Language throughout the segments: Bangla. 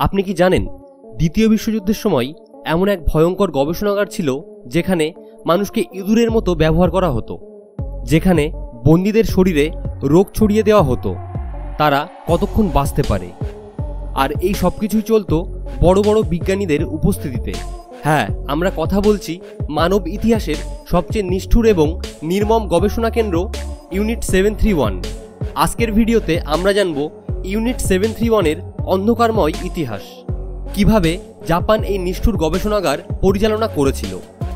আপনি কি জানেন দ্বিতীয় বিশ্বযুদ্ধের সময় এমন এক ভয়ঙ্কর গবেষণাগার ছিল যেখানে মানুষকে ইঁদুরের মতো ব্যবহার করা হতো, যেখানে বন্দীদের শরীরে রোগ ছড়িয়ে দেওয়া হতো তারা কতক্ষণ বাঁচতে পারে। আর এই সব কিছুই চলত বড় বড় বিজ্ঞানীদের উপস্থিতিতে। হ্যাঁ, আমরা কথা বলছি মানব ইতিহাসের সবচেয়ে নিষ্ঠুর এবং নির্মম গবেষণা কেন্দ্র ইউনিট 731। আজকের ভিডিওতে আমরা জানব ইউনিট 731-এর অন্ধকারময় ইতিহাস, কিভাবে জাপান এই নিষ্ঠুর গবেষণাগার পরিচালনা করেছিল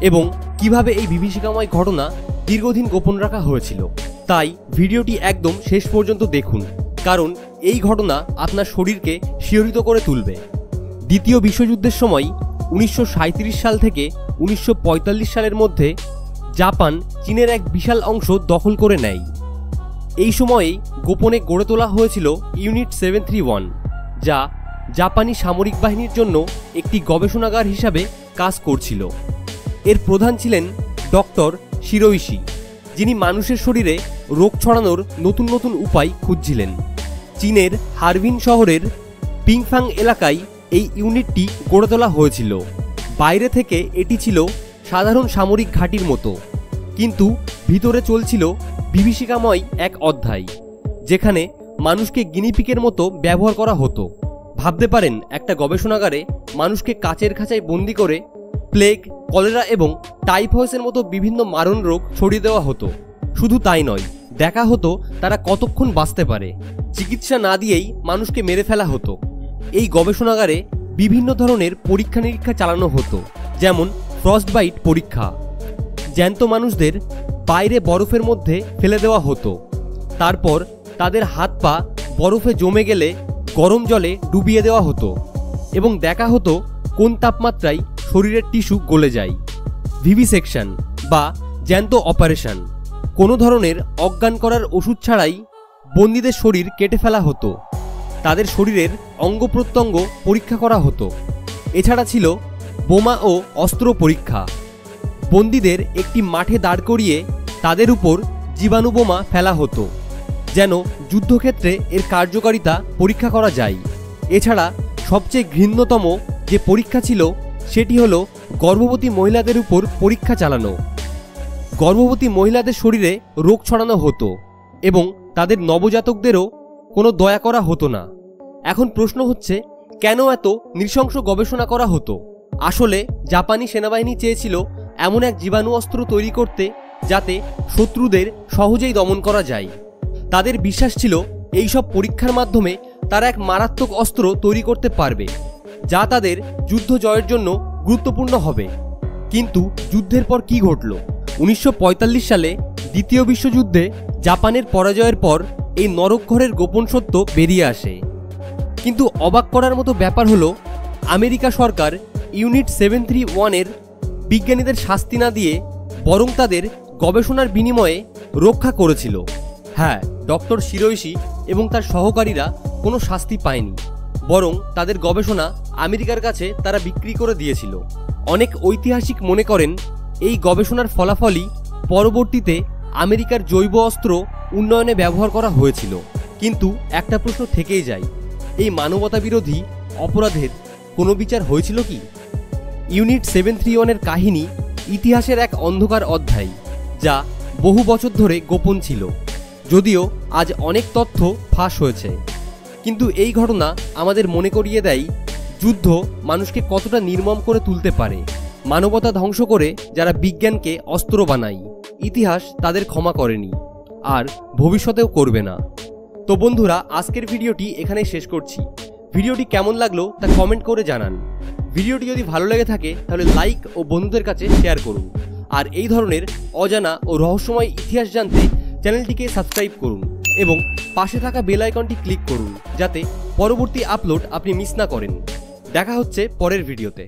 এবং কিভাবে এই বিভীষিকাময় ঘটনা দীর্ঘদিন গোপন রাখা হয়েছিল। তাই ভিডিওটি একদম শেষ পর্যন্ত দেখুন, কারণ এই ঘটনা আপনার শরীরকে শিহরিত করে তুলবে। দ্বিতীয় বিশ্বযুদ্ধের সময় 1937 সাল থেকে 1945 সালের মধ্যে জাপান চীনের এক বিশাল অংশ দখল করে নেয়। এই সময়েই গোপনে গড়ে তোলা হয়েছিল ইউনিট 731, যা জাপানি সামরিক বাহিনীর জন্য একটি গবেষণাগার হিসাবে কাজ করছিল। এর প্রধান ছিলেন ডক্টর শিরোইশি, যিনি মানুষের শরীরে রোগ ছড়ানোর নতুন নতুন উপায় খুঁজছিলেন। চীনের হারবিন শহরের পিংফাং এলাকায় এই ইউনিটটি গড়ে তোলা হয়েছিল। বাইরে থেকে এটি ছিল সাধারণ সামরিক ঘাঁটির মতো, কিন্তু ভিতরে চলছিল বিভীষিকাময় এক অধ্যায়, যেখানে মানুষকে গিনিপিগের মতো ব্যবহার করা হতো। ভাবতে পারেন, একটা গবেষণাগারে মানুষকে কাচের খাঁচায় বন্দি করে প্লেগ, কলেরা এবং টাইফয়েডের মতো বিভিন্ন মারণ রোগ ছড়িয়ে দেওয়া হতো। শুধু তাই নয়, দেখা হতো তারা কতক্ষণ বাঁচতে পারে। চিকিৎসা না দিয়েই মানুষকে মেরে ফেলা হতো। এই গবেষণাগারে বিভিন্ন ধরনের পরীক্ষা নিরীক্ষা চালানো হতো, যেমন ফ্রস্টবাইট পরীক্ষা। জ্যান্ত মানুষদের বাইরে বরফের মধ্যে ফেলে দেওয়া হতো, তারপর তাদের হাত পা বরফে জমে গেলে গরম জলে ডুবিয়ে দেওয়া হতো এবং দেখা হতো কোন তাপমাত্রায় শরীরের টিস্যু গলে যায়। ভিভিসেকশন বা জ্যান্ত অপারেশন, কোনো ধরনের অজ্ঞান করার ওষুধ ছাড়াই বন্দীদের শরীর কেটে ফেলা হতো, তাদের শরীরের অঙ্গ প্রত্যঙ্গ পরীক্ষা করা হতো। এছাড়া ছিল বোমা ও অস্ত্র পরীক্ষা। বন্দীদের একটি মাঠে দাঁড় করিয়ে তাদের উপর জীবাণু বোমা ফেলা হতো, যেন যুদ্ধক্ষেত্রে এর কার্যকারিতা পরীক্ষা করা যায়। এছাড়া সবচেয়ে ঘৃণ্যতম যে পরীক্ষা ছিল সেটি হলো গর্ভবতী মহিলাদের উপর পরীক্ষা চালানো। গর্ভবতী মহিলাদের শরীরে রোগ ছড়ানো হতো এবং তাদের নবজাতকদেরও কোনো দয়া করা হতো না। এখন প্রশ্ন হচ্ছে, কেন এত নৃশংস গবেষণা করা হতো? আসলে জাপানি সেনাবাহিনী চেয়েছিল এমন এক জীবাণু অস্ত্র তৈরি করতে যাতে শত্রুদের সহজেই দমন করা যায়। তাদের বিশ্বাস ছিল এই সব পরীক্ষার মাধ্যমে তারা এক মারাত্মক অস্ত্র তৈরি করতে পারবে, যা তাদের যুদ্ধ জয়ের জন্য গুরুত্বপূর্ণ হবে। কিন্তু যুদ্ধের পর কি ঘটল? 1945 সালে দ্বিতীয় বিশ্বযুদ্ধে জাপানের পরাজয়ের পর এই নরকঘরের গোপন সত্য বেরিয়ে আসে। কিন্তু অবাক করার মতো ব্যাপার হলো, আমেরিকা সরকার ইউনিট 731-এর বিজ্ঞানীদের শাস্তি না দিয়ে বরং তাদের গবেষণার বিনিময়ে রক্ষা করেছিল। হ্যাঁ, ডক্টর শিরোইশি এবং তার সহকারীরা কোনো শাস্তি পায়নি, বরং তাদের গবেষণা আমেরিকার কাছে তারা বিক্রি করে দিয়েছিল। অনেক ঐতিহাসিক মনে করেন এই গবেষণার ফলাফলই পরবর্তীতে আমেরিকার জৈব অস্ত্র উন্নয়নে ব্যবহার করা হয়েছিল। কিন্তু একটা প্রশ্ন থেকেই যায়, এই মানবতা বিরোধী অপরাধের কোনো বিচার হয়েছিল কি? ইউনিট 731-এর কাহিনী ইতিহাসের এক অন্ধকার অধ্যায়, যা বহু বছর ধরে গোপন ছিল। যদিও আজ অনেক তথ্য ফাঁস হয়েছে, কিন্তু এই ঘটনা আমাদের মনে করিয়ে দেয় যুদ্ধ মানুষকে কতটা নির্মম করে তুলতে পারে। মানবতা ধ্বংস করে যারা বিজ্ঞানকে অস্ত্র বানায়, ইতিহাস তাদের ক্ষমা করেনি আর ভবিষ্যতেও করবে না। তো বন্ধুরা, আজকের ভিডিওটি এখানে শেষ করছি। ভিডিওটি কেমন লাগলো তা কমেন্ট করে জানান। ভিডিওটি যদি ভালো লেগে থাকে তাহলে লাইক ও বন্ধুদের কাছে শেয়ার করুন। আর এই ধরনের অজানা ও রহস্যময় ইতিহাস জানতে চ্যানেলটিকে সাবস্ক্রাইব করুন এবং পাশে থাকা বেল আইকনটি ক্লিক করুন, যাতে পরবর্তী আপলোড আপনি মিস না করেন। দেখা হচ্ছে পরের ভিডিওতে।